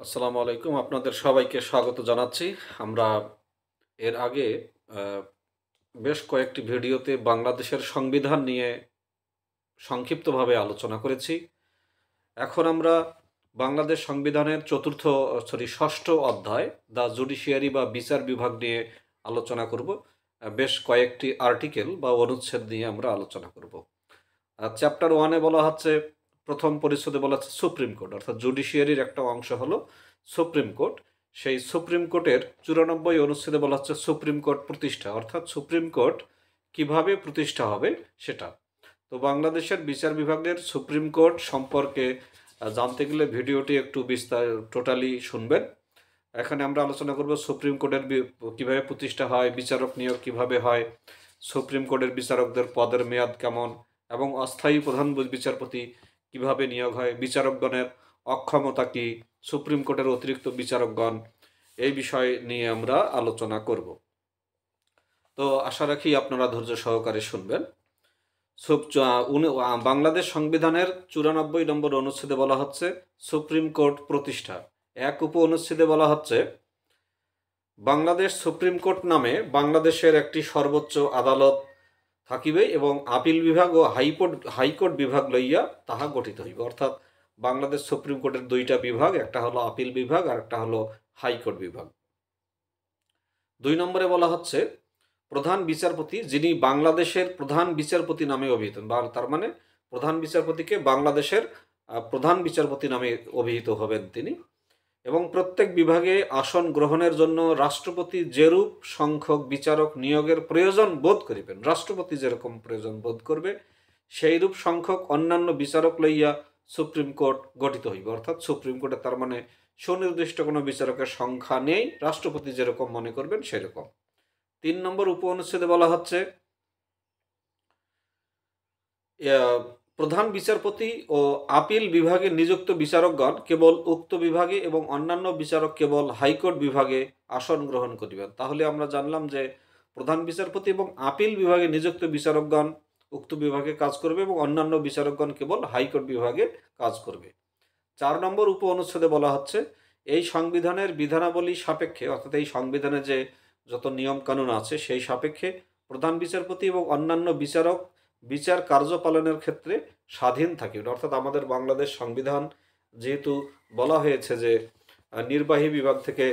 আসসালামু আলাইকুম। আপনাদের সবাইকে স্বাগত জানাচ্ছি। আমরা এর আগে আ বেশ কয়েকটি ভিডিওতে বাংলাদেশের সংবিধান নিয়ে সংক্ষিপ্তভাবে আলোচনা করেছি। এখন আমরা বাংলাদেশ সংবিধানের ৬ষ্ঠ অধ্যায় দ্য জুডিশিয়ারি বা বিচার বিভাগ নিয়ে আলোচনা করব। বেশ কয়েকটি আর্টিকেল বা অনুচ্ছেদ নিয়ে আমরা আলোচনা করব। চ্যাপ্টার 1 এ বলা হচ্ছে, প্রথম পরিচ্ছেদে বলা হচ্ছে সুপ্রিম কোর্ট, অর্থাৎ জুডিশিয়ারির একটা অংশ হলো সুপ্রিম কোর্ট। সেই সুপ্রিম কোর্টের 94 অনুচ্ছেদে বলা হচ্ছে সুপ্রিম কোর্ট প্রতিষ্ঠা, অর্থাৎ সুপ্রিম কোর্ট কিভাবে প্রতিষ্ঠা হবে সেটা। তো বাংলাদেশের বিচার বিভাগের সুপ্রিম কোর্ট সম্পর্কে জানতে গেলে ভিডিওটি একটু টোটালি শুনবেন। এখানে আমরা আলোচনা করব সুপ্রিম কোর্টের কিভাবে প্রতিষ্ঠা হয়, বিচারক নিয়োগ কিভাবে হয়, সুপ্রিম কোর্টের বিচারকদের পদের মেয়াদ কেমন, এবং অস্থায়ী প্রধান বিচারপতি কিভাবে নিয়োগ হয়, বিচারকগণের অক্ষমতা কি, সুপ্রিম কোর্টের অতিরিক্ত বিচারকগণ, এই বিষয় নিয়ে আমরা আলোচনা করব। তো আশা রাখি আপনারা ধৈর্য সহকারে শুনবেন। বাংলাদেশ সংবিধানের 94 নম্বর অনুচ্ছেদে বলা হচ্ছে সুপ্রিম কোর্ট প্রতিষ্ঠা। এক উপ অনুচ্ছেদে বলা হচ্ছে, বাংলাদেশ সুপ্রিম কোর্ট নামে বাংলাদেশের একটি সর্বোচ্চ আদালত থাকিবে এবং আপিল বিভাগ ও হাইকোর্ট বিভাগ লইয়া তাহা গঠিত হইবে। অর্থাৎ বাংলাদেশ সুপ্রিম কোর্টের দুইটা বিভাগ, একটা হলো আপিল বিভাগ আর একটা হলো হাইকোর্ট বিভাগ। 2 নম্বরে বলা হচ্ছে, প্রধান বিচারপতি যিনি বাংলাদেশের প্রধান বিচারপতি নামে অভিহিত, তার মানে প্রধান বিচারপতিকে বাংলাদেশের প্রধান বিচারপতি নামে অভিহিত হবেন তিনি, এবং প্রত্যেক বিভাগে আসন গ্রহণের জন্য রাষ্ট্রপতি যেরূপ সংখ্যক বিচারক নিয়োগের প্রয়োজন বোধ করিবেন, রাষ্ট্রপতি যেরকম প্রয়োজন বোধ করবে সেইরূপ সংখ্যক অন্যান্য বিচারক লইয়া সুপ্রিম কোর্ট গঠিত হইবে। অর্থাৎ সুপ্রিম কোর্টে তার মানে সুনির্দিষ্ট কোনো বিচারকের সংখ্যা নেই, রাষ্ট্রপতি যেরকম মনে করবেন সেরকম। 3 নম্বর উপ অনুচ্ছেদে বলা হচ্ছে, প্রধান বিচারপতি ও আপিল বিভাগে নিযুক্ত বিচারকগণ কেবল উক্ত বিভাগে এবং অন্যান্য বিচারক কেবল হাইকোর্ট বিভাগে আসন গ্রহণ করিবেন। তাহলে আমরা জানলাম যে প্রধান বিচারপতি এবং আপিল বিভাগে নিযুক্ত বিচারকগণ উক্ত বিভাগে কাজ করবে এবং অন্যান্য বিচারকগণ কেবল হাইকোর্ট বিভাগে কাজ করবে। 4 নম্বর উপ অনুচ্ছেদে বলা হচ্ছে, এই সংবিধানের বিধানাবলী সাপেক্ষে, অর্থাৎ এই সংবিধানে যে যত নিয়ম কানুন আছে সেই সাপেক্ষে প্রধান বিচারপতি এবং অন্যান্য বিচারক বিচার কার্য পালনের ক্ষেত্রে স্বাধীন থাকিবে। অর্থাৎ আমাদের বাংলাদেশ সংবিধান যেহেতু বলা হয়েছে যে নির্বাহী বিভাগ থেকে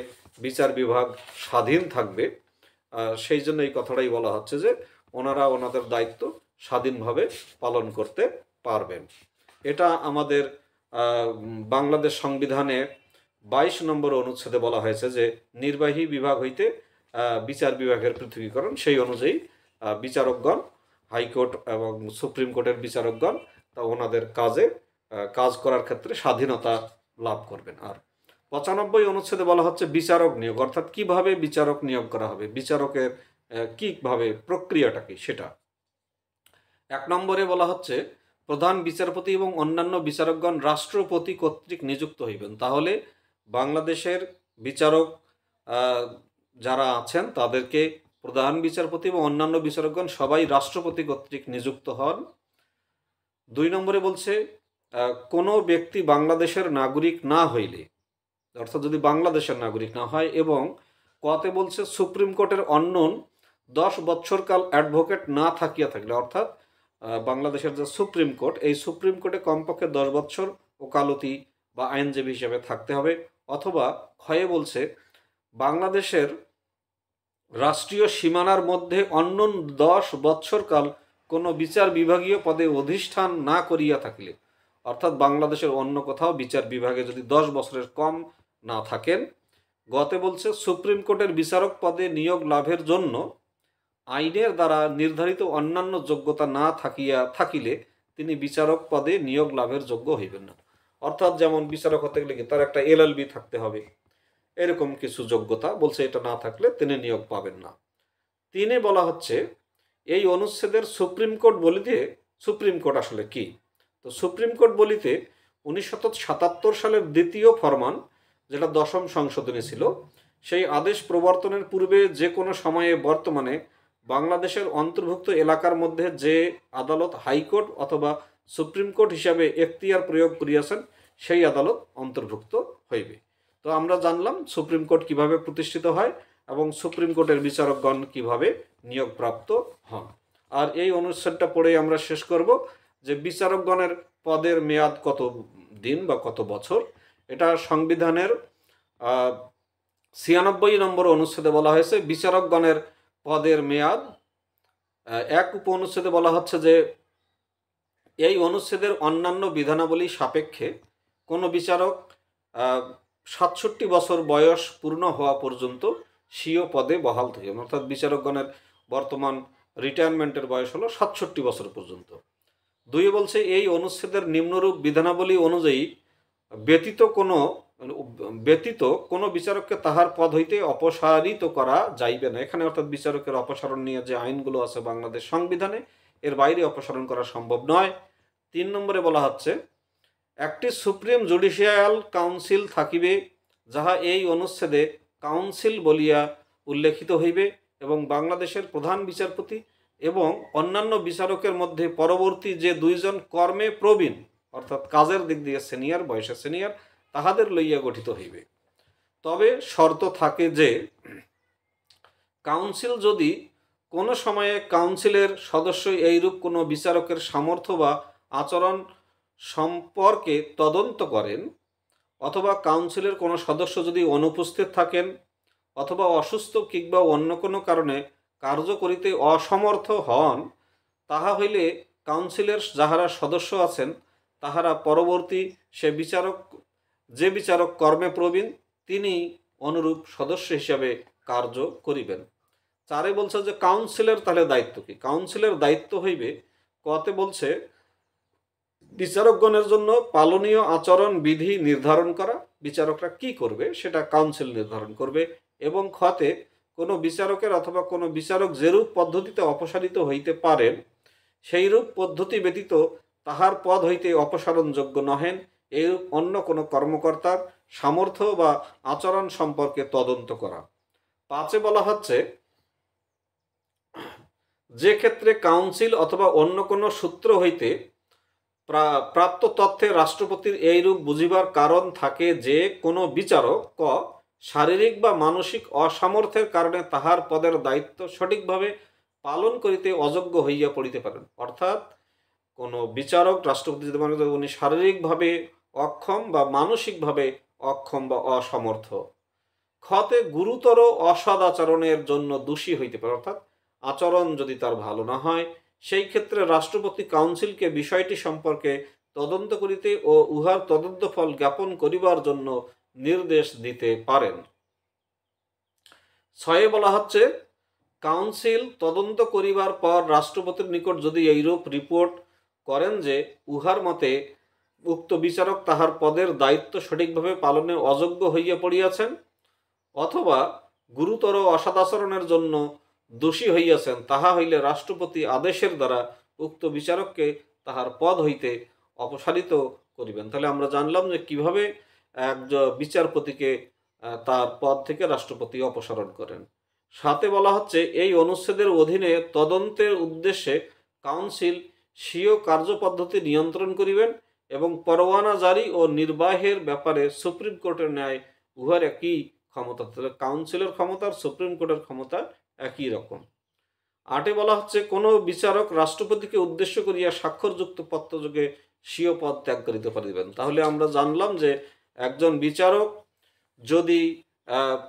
বিচার বিভাগ স্বাধীন থাকবে, সেই জন্য এই কথাটাই বলা হচ্ছে যে ওনারা ওনাদের দায়িত্ব স্বাধীনভাবে পালন করতে পারবেন। এটা আমাদের বাংলাদেশ সংবিধানে 22 নম্বর অনুচ্ছেদে বলা হয়েছে যে নির্বাহী বিভাগ হইতে বিচার বিভাগের পৃথকীকরণ, সেই অনুযায়ী বিচারকগণ হাইকোর্ট এবং সুপ্রিম কোর্টের বিচারকগণ তা ওনাদের কাজ করার ক্ষেত্রে স্বাধীনতা লাভ করবেন। আর 95 অনুচ্ছেদে বলা হচ্ছে বিচারক নিয়োগ, অর্থাৎ কিভাবে বিচারক নিয়োগ করা হবে, বিচারকের কিভাবে প্রক্রিয়াটা কি সেটা। 1 নম্বরে বলা হচ্ছে, প্রধান বিচারপতি এবং অন্যান্য বিচারকগণ রাষ্ট্রপতি কর্তৃক নিযুক্ত হইবেন। তাহলে বাংলাদেশের বিচারক যারা আছেন তাদেরকে প্রধান বিচারপতি এবং অন্যান্য বিচারকগণ সবাই রাষ্ট্রপতি কর্তৃক নিযুক্ত হন। 2 নম্বরে বলছে, কোনো ব্যক্তি বাংলাদেশের নাগরিক না হইলে, অর্থাৎ যদি বাংলাদেশের নাগরিক না হয়, এবং কতে বলছে সুপ্রিম কোর্টের অন্যন 10 বৎসরকাল অ্যাডভোকেট না থাকিয়া থাকলে, অর্থাৎ বাংলাদেশের যে সুপ্রিম কোর্ট, এই সুপ্রিম কোর্টে কমপক্ষে 10 বৎসর ওকালতি বা আইনজীবী হিসেবে থাকতে হবে, অথবা ক্ষয়ে বলছে বাংলাদেশের রাষ্ট্রীয় সীমানার মধ্যে অন্য 10 বৎসরকাল কোনো বিচার বিভাগীয় পদে অধিষ্ঠান না করিয়া থাকলে, অর্থাৎ বাংলাদেশের অন্য কোথাও বিচার বিভাগে যদি 10 বছরের কম না থাকেন। গতে বলছে সুপ্রিম কোর্টের বিচারক পদে নিয়োগ লাভের জন্য আইনের দ্বারা নির্ধারিত অন্যান্য যোগ্যতা না থাকিলে তিনি বিচারক পদে নিয়োগ লাভের যোগ্য হইবেন না। অর্থাৎ যেমন বিচারক হতে গেলে কি তার একটা LLB থাকতে হবে, এরকম কিছু যোগ্যতা বলছে, এটা না থাকলে তিনি নিয়োগ পাবেন না। 3 বলা হচ্ছে, এই অনুচ্ছেদের সুপ্রিম কোর্ট বলিতে সুপ্রিম কোর্ট আসলে কি। তো সুপ্রিম কোর্ট বলিতে 1977 সালের দ্বিতীয় ফরমান, যেটা 10ম সংশোধনী ছিল, সেই আদেশ প্রবর্তনের পূর্বে যে কোনো সময়ে বর্তমানে বাংলাদেশের অন্তর্ভুক্ত এলাকার মধ্যে যে আদালত হাইকোর্ট অথবা সুপ্রিম কোর্ট হিসাবে এখতিয়ার প্রয়োগ করিয়াছেন সেই আদালত অন্তর্ভুক্ত হইবে। তো আমরা জানলাম সুপ্রিম কোর্ট কিভাবে প্রতিষ্ঠিত হয় এবং সুপ্রিম কোর্টের বিচারকগণ কিভাবে নিয়োগপ্রাপ্ত হন। আর এই অনুচ্ছেদটা পড়েই আমরা শেষ করব যে বিচারকগণের পদের মেয়াদ কত দিন বা কত বছর। এটা সংবিধানের 96 নম্বর অনুচ্ছেদে বলা হয়েছে বিচারকগণের পদের মেয়াদ। এক উপ অনুচ্ছেদে বলা হচ্ছে যে এই অনুচ্ছেদের অন্যান্য বিধানাবলী সাপেক্ষে কোনো বিচারক 67 বছর বয়স পূর্ণ হওয়া পর্যন্ত স্বীয় পদে বহাল থাকবেন। অর্থাৎ বিচারকগণের বর্তমান রিটায়ারমেন্টের বয়স হলো 67 বছর পর্যন্ত। দুই বলছে এই অনুচ্ছেদের নিম্নরূপ বিধানাবলী অনুযায়ী ব্যতীত কোনো বিচারককে তাহার পদ হইতে অপসারিত করা যাইবে না। এখানে অর্থাৎ বিচারকের অপসারণ নিয়ে যে আইনগুলো আছে বাংলাদেশ সংবিধানে, এর বাইরে অপসারণ করা সম্ভব নয়। 3 নম্বরে বলা হচ্ছে একটি সুপ্রিম জুডিশিয়াল কাউন্সিল থাকিবে, যাহা এই অনুচ্ছেদে কাউন্সিল বলিয়া উল্লেখিত হইবে এবং বাংলাদেশের প্রধান বিচারপতি এবং অন্যান্য বিচারকের মধ্যে পরবর্তী যে দুইজন কর্মে প্রবীণ অর্থাৎ কাজের দিক দিয়ে সিনিয়র, বয়সে সিনিয়র, তাহাদের লইয়া গঠিত হইবে। তবে শর্ত থাকে যে কাউন্সিল যদি কোনো সময়ে কাউন্সিলের সদস্য এইরূপ কোনো বিচারকের সামর্থ্য বা আচরণ সম্পর্কে তদন্ত করেন, অথবা কাউন্সিলের কোনো সদস্য যদি অনুপস্থিত থাকেন অথবা অসুস্থ কিংবা অন্য কোনো কারণে কার্য করিতে অসমর্থ হন, তাহা হইলে কাউন্সিলের যাহারা সদস্য আছেন তাহারা পরবর্তী যে বিচারক কর্মে প্রবীণ তিনি অনুরূপ সদস্য হিসাবে কার্য করিবেন। 4 বলছে যে কাউন্সিলের তাহলে দায়িত্ব কি? কাউন্সিলের দায়িত্ব হইবে, কতে বলছে বিচারকগণের জন্য পালনীয় আচরণ বিধি নির্ধারণ করা, বিচারকরা কি করবে সেটা কাউন্সিল নির্ধারণ করবে, এবং খতে কোনো বিচারকের অথবা কোনো বিচারক যেরূপ পদ্ধতিতে অপসারিত হইতে পারেন সেইরূপ পদ্ধতি ব্যতীত তাহার পদ হইতে অপসারণযোগ্য নহেন এইরূপ অন্য কোনো কর্মকর্তার সামর্থ্য বা আচরণ সম্পর্কে তদন্ত করা। 5 বলা হচ্ছে যে ক্ষেত্রে কাউন্সিল অথবা অন্য কোনো সূত্র হইতে প্রাপ্ত তথ্যে রাষ্ট্রপতির এইরূপ বুঝিবার কারণ থাকে যে কোনো বিচারক ক শারীরিক বা মানসিক অসামর্থ্যের কারণে তাহার পদের দায়িত্ব সঠিকভাবে পালন করিতে অযোগ্য হইয়া পড়িতে পারেন। অর্থাৎ কোনো বিচারক রাষ্ট্রপতি যদি মনে করেন উনি শারীরিকভাবে অক্ষম বা মানসিকভাবে অক্ষম বা অসমর্থ, খতে গুরুতর অসদাচরণের জন্য দোষী হইতে পারে, অর্থাৎ আচরণ যদি তার ভালো না হয় সেই ক্ষেত্রে রাষ্ট্রপতি কাউন্সিলকে বিষয়টি সম্পর্কে তদন্ত করিতে ও উহার তদন্ত ফল জ্ঞাপন করিবার জন্য নির্দেশ দিতে পারেন। 6 বলা হচ্ছে কাউন্সিল তদন্ত করিবার পর রাষ্ট্রপতির নিকট যদি এইরূপ রিপোর্ট করেন যে উহার মতে উক্ত বিচারক তাহার পদের দায়িত্ব সঠিকভাবে পালনে অযোগ্য হইয়া পড়িয়াছেন অথবা গুরুতর অসদাচরণের জন্য দোষী হইয়াছেন, তাহা হইলে রাষ্ট্রপতি আদেশের দ্বারা উক্ত বিচারককে তাহার পদ হইতে অপসারিত করিবেন। তাহলে আমরা জানলাম যে কিভাবে একজন বিচারপতিকে তার পদ থেকে রাষ্ট্রপতি অপসারণ করেন। 7 বলা হচ্ছে এই অনুচ্ছেদের অধীনে তদন্তের উদ্দেশ্যে কাউন্সিল স্বীয় কার্যপদ্ধতি নিয়ন্ত্রণ করিবেন এবং পরোয়ানা জারি ও নির্বাহের ব্যাপারে সুপ্রিম কোর্টের ন্যায় উহার একই ক্ষমতা। তাহলে কাউন্সিলের ক্ষমতা আর সুপ্রিম কোর্টের ক্ষমতা একই রকম। 8 বলা হচ্ছে কোনো বিচারক রাষ্ট্রপতিকে উদ্দেশ্য করিয়া স্বাক্ষরযুক্ত পত্রযোগে স্বীয় পদ ত্যাগ করিতে পারিবেন। তাহলে আমরা জানলাম যে একজন বিচারক যদি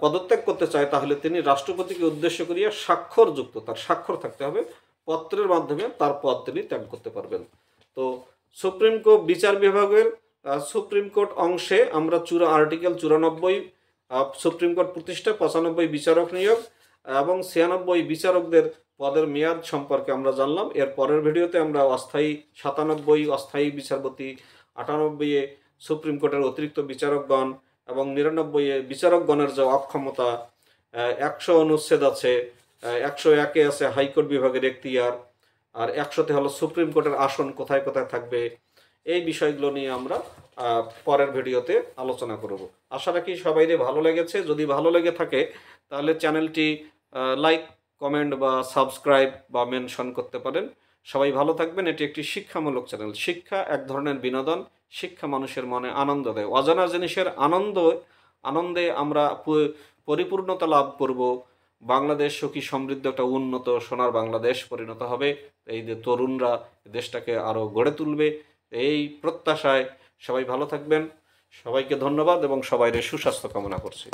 পদত্যাগ করতে চায় তাহলে তিনি রাষ্ট্রপতিকে উদ্দেশ্য করিয়া স্বাক্ষরযুক্ত, তার স্বাক্ষর থাকতে হবে, পত্রের মাধ্যমে তার পদ তিনি ত্যাগ করতে পারবেন। তো সুপ্রিম কোর্ট বিচার বিভাগের সুপ্রিম কোর্ট অংশে আমরা আর্টিকেল 94 সুপ্রিম কোর্ট প্রতিষ্ঠা, 95 বিচারক নিয়োগ এবং 96 বিচারকদের পদের মেয়াদ সম্পর্কে আমরা জানলাম। এর পরের ভিডিওতে আমরা 97 অস্থায়ী বিচারপতি, 98 সুপ্রিম কোর্টের অতিরিক্ত বিচারকগণ এবং 99 বিচারকগণের যে অক্ষমতা, 100 অনুচ্ছেদ আছে, 101 আছে হাইকোর্ট বিভাগের এখতিয়ার, আর 100তে হলো সুপ্রিম কোর্টের আসন কোথায় কোথায় থাকবে, এই বিষয়গুলো নিয়ে আমরা পরের ভিডিওতে আলোচনা করব। আশা রাখি সবাইরে ভালো লেগেছে। যদি ভালো লেগে থাকে তাহলে চ্যানেলটি লাইক, কমেন্ট বা সাবস্ক্রাইব বা মেনশন করতে পারেন। সবাই ভালো থাকবেন। এটি একটি শিক্ষামূলক চ্যানেল। শিক্ষা এক ধরনের বিনোদন, শিক্ষা মানুষের মনে আনন্দ দেয়। অজানা জিনিসের আনন্দে আমরা পরিপূর্ণতা লাভ করব। বাংলাদেশ সুখী সমৃদ্ধ একটা উন্নত সোনার বাংলাদেশ পরিণত হবে। এই যে তরুণরা দেশটাকে আরও গড়ে তুলবে, এই প্রত্যাশায় সবাই ভালো থাকবেন। সবাইকে ধন্যবাদ এবং সবাইয়ের সুস্বাস্থ্য কামনা করছি।